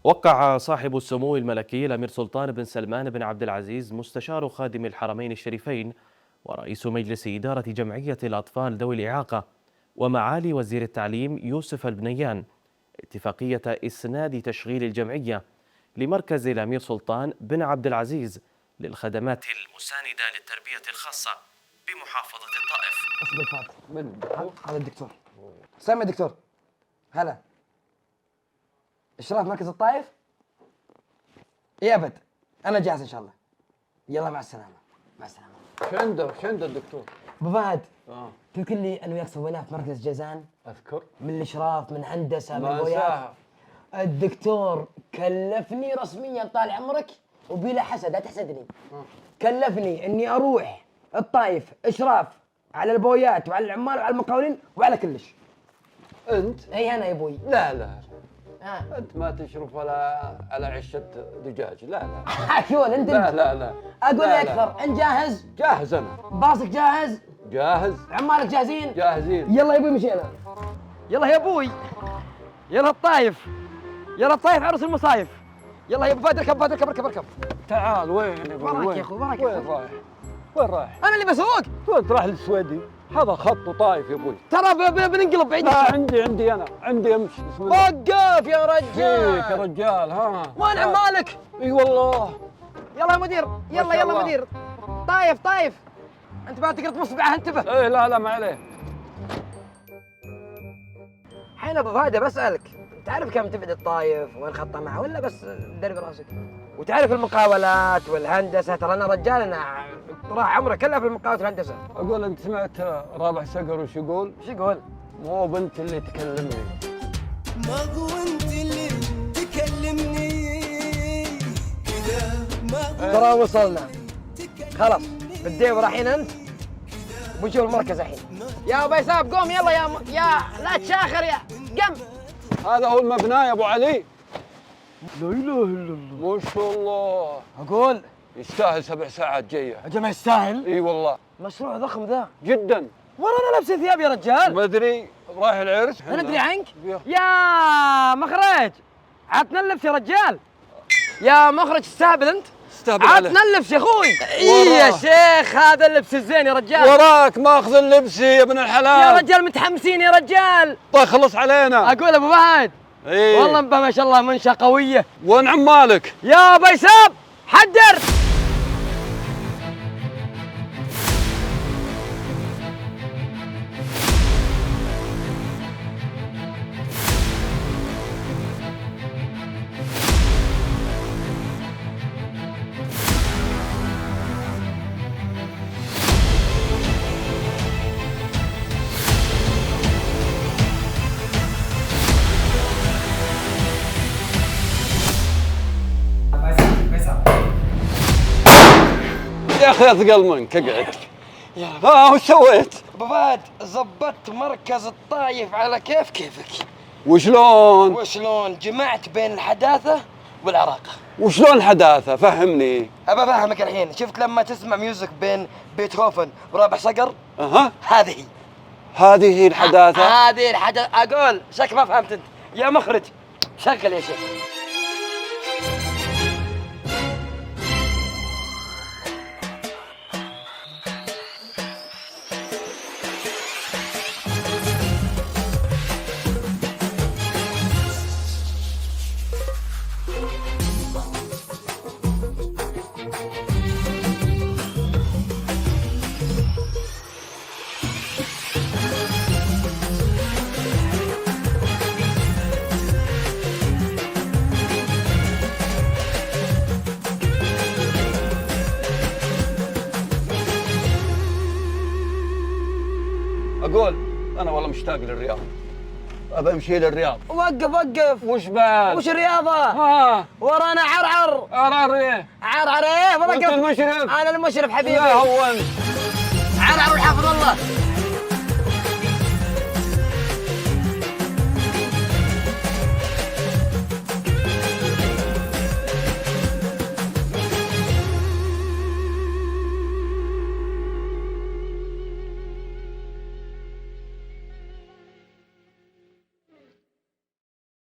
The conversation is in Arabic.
وقع صاحب السمو الملكي الأمير سلطان بن سلمان بن عبد العزيز مستشار خادم الحرمين الشريفين ورئيس مجلس إدارة جمعية الأطفال ذوي الإعاقة ومعالي وزير التعليم يوسف البنيان اتفاقية إسناد تشغيل الجمعية لمركز الأمير سلطان بن عبد العزيز للخدمات المساندة للتربية الخاصة بمحافظة الطائف. اصبر فات من هذا الدكتور سامي دكتور. هلا إشراف مركز الطائف؟ إيه أبد أنا جاهز إن شاء الله. يلا مع السلامة. مع السلامة. شنده الدكتور؟ أبو فهد تذكر لي أنا وياك سويناه في مركز جازان؟ أذكر. من الإشراف من هندسة من ما بويات. أنساها. الدكتور كلفني رسميا طال عمرك وبلا حسد لا تحسدني. كلفني إني أروح الطائف إشراف على البويات وعلى العمال وعلى المقاولين وعلى كلش. أنت؟ أي أنا يا أبوي. لا أنت ما تشرف على عشة دجاج. لا أقول أنت. لا أقول لا أكثر. أنت جاهز؟ جاهز أنا. باصك جاهز؟ جاهز. عمالك جاهزين؟ جاهزين. يلا يا أبوي مشينا. يلا يا أبوي. يلا الطايف. يلا الطايف عرس المصايف. يلا يا أبو فهد اركب. تعال وين؟ وراك يا أخو وراك. وين رايح؟ وين رايح؟ أنا اللي بسوق. وين رايح للسويدي؟ هذا خط وطايف يا ابوي. ترى بننقلب بعيد. لا عندي أنا امشي. بسم الله. وقف يا رجال. فيك يا رجال. ها وين عمالك؟ اي والله. يلا يا مدير. يلا مدير. طايف. أنت ما تقدر تمصبعه انتبه. ايه لا ما عليه. حين ابو فهد بسألك تعرف كم تبعد الطايف وين خطه معه ولا بس درب راسك؟ وتعرف المقاولات والهندسه؟ ترى انا رجال انا راح عمري كله في المقاولات والهندسه. اقول انت سمعت رابح سقر وش يقول؟ وش يقول؟ مو بنت اللي تكلمني. ما هو انت اللي تكلمني كذا ما ترى وصلنا خلاص بالديو رايحين انت ونشوف المركز الحين. يا ابو يساب قوم يلا يا لا تشاخر يا قم. هذا هو المبنى يا ابو علي. لا اله الا الله. ما شاء الله. اقول يستاهل 7 ساعات جايه. يا جماعه يستاهل. اي والله. مشروع ضخم ذا جدا. ورانا لابس ثياب يا رجال. ما ادري رايح العرس. انا ادري عنك. بيه. يا مخرج عطنا اللبس يا رجال. يا مخرج تستهبل انت. استهبل عليه. عطنا اللبس يا اخوي. اي يا شيخ هذا اللبس الزين يا رجال. وراك ماخذ اللبس يا ابن الحلال. يا رجال متحمسين يا رجال. طيب خلص علينا. اقول ابو فهد. ايه والله ما شاء الله منشأة قوية. وين عمالك؟ يا ابو يساب حدر. يا اخي اثقل منك اقعد. ها وش سويت؟ ابو فهد زبطت مركز الطايف على كيفك. وشلون؟ وشلون جمعت بين الحداثة والعراقة. وشلون الحداثة؟ فهمني. ابى افهمك الحين. شفت لما تسمع ميوزك بين بيتهوفن ورابح صقر؟ اها هذه هذه الحداثة. هذه الحداثة. اقول شك ما فهمت انت. يا مخرج شغل يا شيخ. اقول انا والله مشتاق للرياض. ابى امشي للرياض. وقف. وش بال؟ وش الرياضة؟ ها ورانا عرعر. عرعر ايه؟ عرعر ايه؟ انت المشرف. انا المشرف حبيبي. لا هو انت. عرعر والحفظ الله.